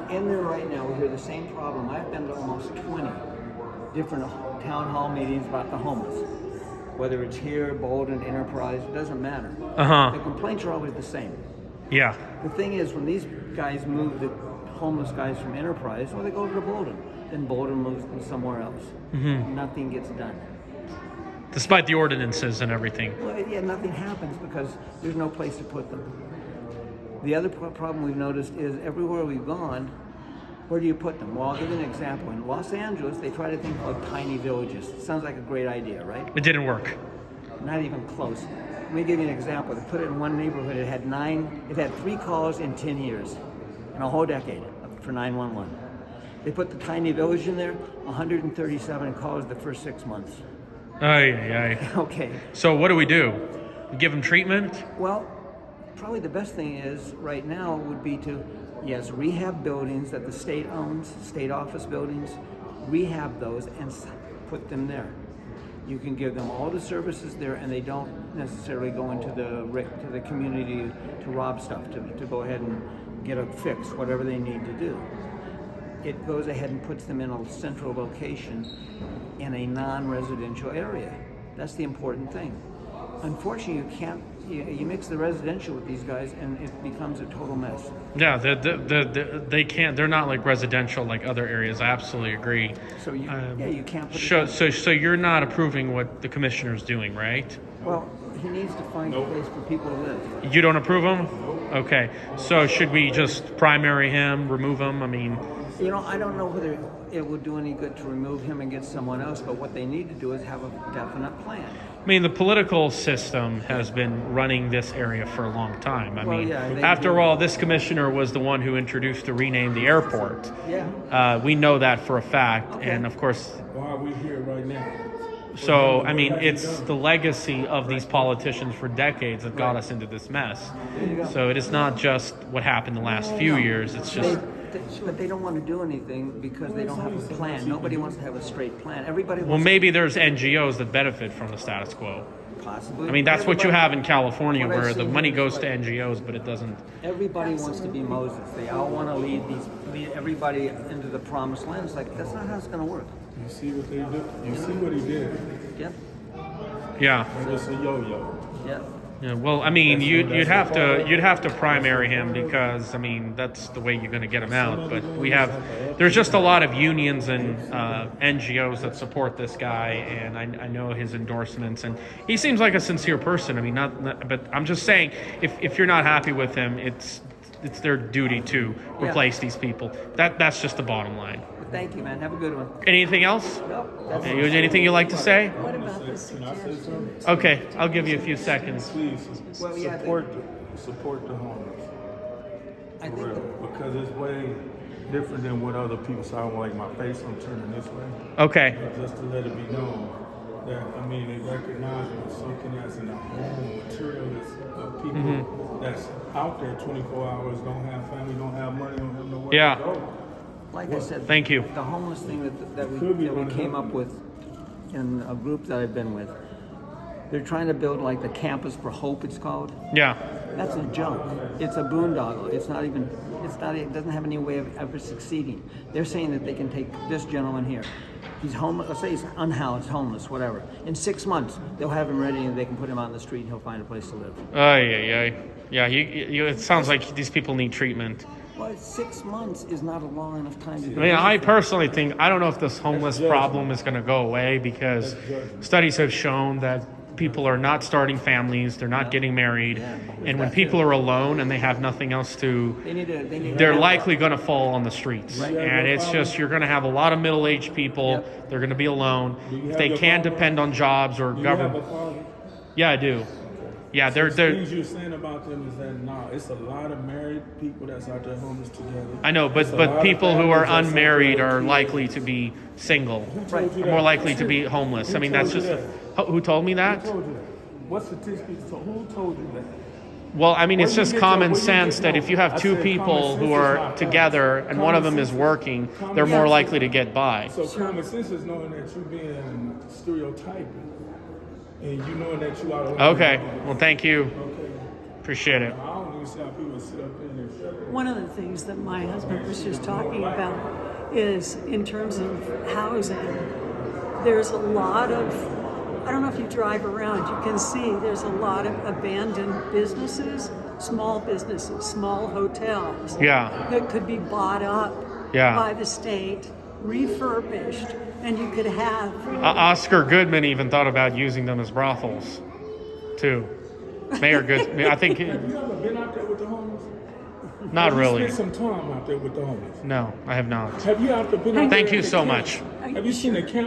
in there right now, we hear the same problem. I've been to almost 20 different town hall meetings about the homeless. Whether it's here, Bolden, Enterprise, it doesn't matter. The complaints are always the same. Yeah. The thing is, when these guys move the homeless guys from Enterprise, well, they go to Bolden. Then Bolden moves them somewhere else. Nothing gets done. Despite the ordinances and everything. Well, yeah, nothing happens because there's no place to put them. The other problem we've noticed is everywhere we've gone, where do you put them? Well, I'll give you an example. In Los Angeles, they tried a thing called tiny villages. Sounds like a great idea, right? It didn't work. Not even close. Let me give you an example. They put it in one neighborhood. It had 3 calls in 10 years, in a whole decade for 911. They put the tiny village in there, 137 calls the first 6 months. Okay. So what do? We give them treatment? Well, probably the best thing is right now would be to, yes, rehab buildings that the state owns, state office buildings, rehab those and put them there. You can give them all the services there, and they don't necessarily go into the community to rob stuff, to go ahead and get a fix, whatever they need to do. It goes ahead and puts them in a central location in a non-residential area. That's the important thing. Unfortunately, you mix the residential with these guys and it becomes a total mess. Yeah, they can't. They're not like residential like other areas. I absolutely agree. So you can't put so you're not approving what the commissioner's doing, right? Well, he needs to find a place for people to live. You don't approve him? Okay. So should we just primary him, remove him? I mean, I don't know whether it would do any good to remove him and get someone else, but what they need to do is have a definite plan. I mean, the political system has been running this area for a long time. After all, this commissioner was the one who introduced to rename the airport. Yeah. We know that for a fact. Okay. And of course... Why are we here right now? So, I mean, it's the legacy of these politicians for decades that got us into this mess. So it is not just what happened the last few years. It's just... But they don't want to do anything because they don't have a plan. Nobody wants to have a straight plan. Everybody wants maybe there's NGOs that benefit from the status quo. Possibly. I mean, that's what you have in California, where the money goes to NGOs, but it doesn't... Everybody wants to be Moses. They all want to lead everybody into the promised land. It's like, that's not how it's going to work. You see what they do? You see what he did? Yep. Yeah. It's a yo-yo. Yep. Yeah, well, I mean, you'd have to primary him because, I mean, that's the way you're going to get him out. But there's just a lot of unions and NGOs that support this guy, and I know his endorsements, and he seems like a sincere person. I mean, but I'm just saying, if you're not happy with him, it's their duty to replace these people. That's just the bottom line. Thank you, man. Have a good one. Anything else? No. Anything you'd like to say? What about the suggestion? Okay, I'll give you a few seconds. Please support the homeless. I think because it's way different than what other people say. I don't like my face. I'm turning this way. Okay. Just to let it be known that they recognize when something that's in the home materialist of people that's out there 24 hours, don't have family, don't have money, don't have nowhere to go. Like I said, thank you. The homeless thing that we came up with in a group that I've been with, they're trying to build like the Campus for Hope, it's called. Yeah. That's a joke. It's a boondoggle. It doesn't have any way of ever succeeding. They're saying that they can take this gentleman here. He's homeless, let's say he's unhoused, homeless, whatever. In 6 months, they'll have him ready and they can put him out in the street and he'll find a place to live. Yeah, it sounds like these people need treatment. Well, 6 months is not a long enough time to do I mean, I personally think, I don't know if this homeless problem is going to go away because studies have shown that people are not starting families, they're not getting married, and when people are alone and they have nothing else to, they're likely going to fall on the streets. Right. And it's just, you're going to have a lot of middle-aged people, they're going to be alone. If they can't depend on jobs or government. Yeah, I do. Yeah, they're. Things you're saying about them is that it's a lot of married people that's out there homeless together. I know, but people who are unmarried are likely to be single, more likely to be homeless. I mean, that's just. Who told me that? Who told you that? What statistics? Who told you that? Well, I mean, it's just common sense that if you have two people who are together and one of them is working, they're more likely to get by. So common sense is knowing that you're being stereotyping. And you know that you are. Okay. Well, thank you. Okay. Appreciate it. I don't even see how people sit up in there. One of the things that my husband was just talking about is in terms of housing, there's a lot of, I don't know if you drive around, you can see there's a lot of abandoned businesses, small hotels Yeah. that could be bought up Yeah. by the state, refurbished, and you could have Oscar Goodman even thought about using them as brothels, too. Mayor Good, I think, Have you ever been out there with the homeless? not Have really. you spent some time out there with the homeless? No, I have not. Have you out there been out Thank there you at the so camp? much. Have you seen a camp?